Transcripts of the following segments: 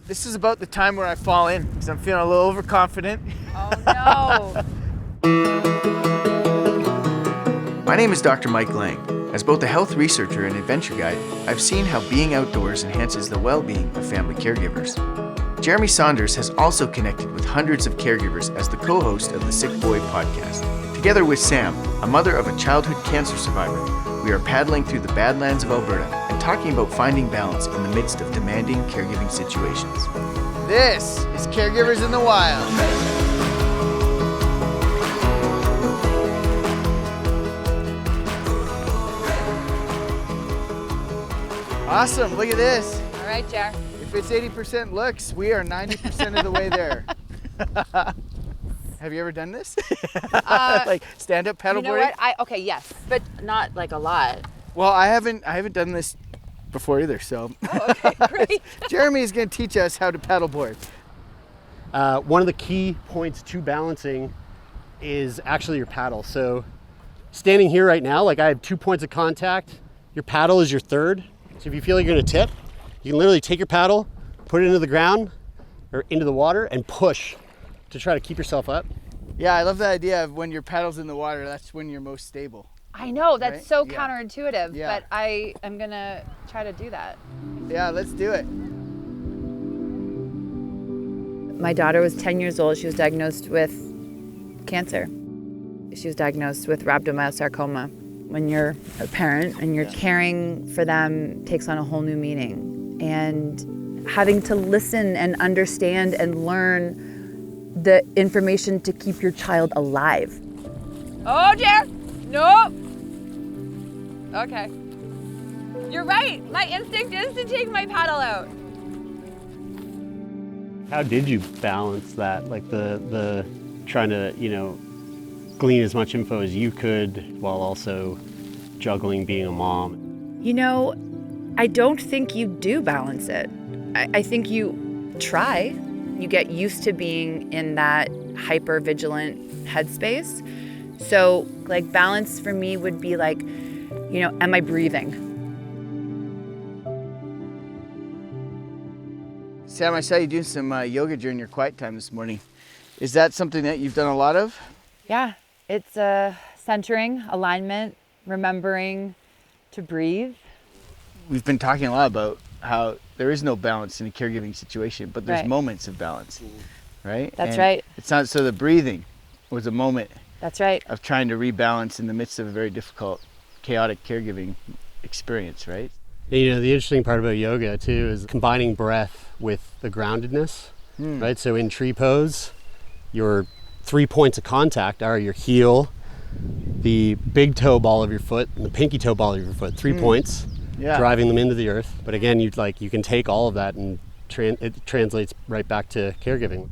This is about the time where I fall in because I'm feeling a little overconfident. Oh no! My name is Dr. Mike Lang. As both a health researcher and adventure guide, I've seen how being outdoors enhances the well-being of family caregivers. Jeremy Saunders has also connected with hundreds of caregivers as the co-host of the Sick Boy podcast. Together with Sam, a mother of a childhood cancer survivor, we are paddling through the Badlands of Alberta and talking about finding balance in the midst of demanding caregiving situations. This is Caregivers in the Wild. Awesome, look at this. All right, Jer. If it's 80% looks, we are 90% of the way there. Have you ever done this? Like stand-up paddleboarding? You know what? Okay, yes, but not like a lot. Well, I haven't done this before either, so. Oh, okay, great. Jeremy is going to teach us how to paddleboard. One of the key points to balancing is actually your paddle. So standing here right now, like I have 2 points of contact. Your paddle is your third. So if you feel like you're going to tip, you can literally take your paddle, put it into the ground or into the water and push to try to keep yourself up. Yeah, I love the idea of when your paddle's in the water, that's when you're most stable. I know, that's right? so Yeah. counterintuitive, Yeah. but I am going to try to do that. Yeah, let's do it. My daughter was 10 years old. She was diagnosed with cancer. She was diagnosed with rhabdomyosarcoma. When you're a parent and you're caring for them takes on a whole new meaning. And having to listen and understand and learn the information to keep your child alive. Oh, Jer! No! Okay. You're right. My instinct is to take my paddle out. How did you balance that? Like the trying to, glean as much info as you could while also juggling being a mom? You know, I don't think you do balance it. I think you try. You get used to being in that hyper-vigilant headspace. So, like, balance for me would be like, am I breathing? Sam, I saw you doing some yoga during your quiet time this morning. Is that something that you've done a lot of? Yeah, it's centering, alignment, remembering to breathe. We've been talking a lot about how there is no balance in a caregiving situation, but there's Right. moments of balance, right? That's And right. It's not, so the breathing was a moment That's right. of trying to rebalance in the midst of a very difficult, chaotic caregiving experience, right? The interesting part about yoga too is combining breath with the groundedness, right? So in tree pose, your 3 points of contact are your heel, the big toe ball of your foot, and the pinky toe ball of your foot. 3 points, driving them into the earth. But again, you can take all of that and it translates right back to caregiving.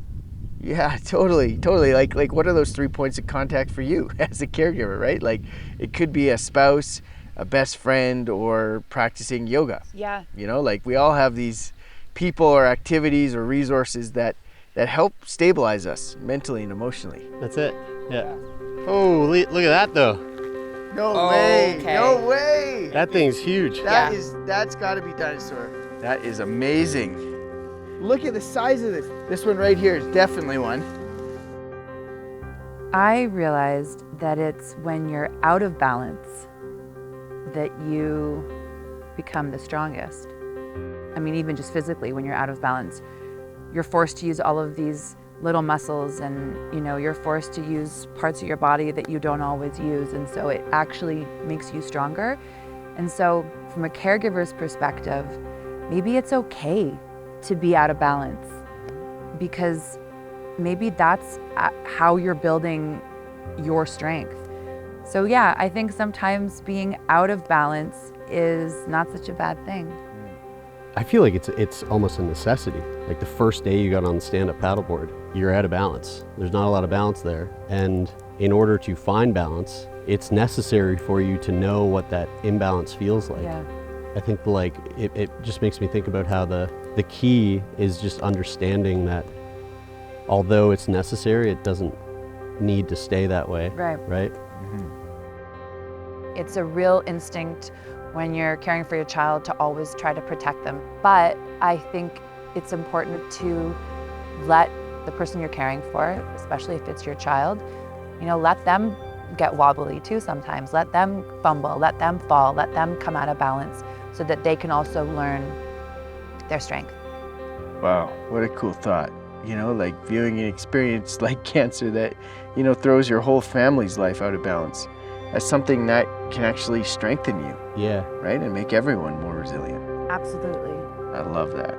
Yeah, totally. Like what are those 3 points of contact for you as a caregiver, right? Like it could be a spouse, a best friend, or practicing yoga. Yeah. Like we all have these people or activities or resources that help stabilize us mentally and emotionally. That's it. Yeah. Oh, look at that though. No way. Okay. No way. That thing's huge. That's got to be dinosaur. That is amazing. Look at the size of this. This one right here is definitely one. I realized that it's when you're out of balance that you become the strongest. I mean, even just physically, when you're out of balance, you're forced to use all of these little muscles and, you're forced to use parts of your body that you don't always use. And so it actually makes you stronger. And so from a caregiver's perspective, maybe it's okay to be out of balance because maybe that's how you're building your strength. So yeah, I think sometimes being out of balance is not such a bad thing. I feel like it's almost a necessity. Like the first day you got on the stand-up paddleboard, you're out of balance. There's not a lot of balance there. And in order to find balance, it's necessary for you to know what that imbalance feels like. Yeah. I think it just makes me think about how the key is just understanding that although it's necessary, it doesn't need to stay that way. Right? Mm-hmm. It's a real instinct when you're caring for your child to always try to protect them. But I think it's important to let the person you're caring for, especially if it's your child, let them get wobbly too sometimes. Let them fumble, let them fall, let them come out of balance so that they can also learn their strength. Wow, what a cool thought. Like viewing an experience like cancer that, throws your whole family's life out of balance as something that can actually strengthen you. Yeah. Right? And make everyone more resilient. Absolutely. I love that.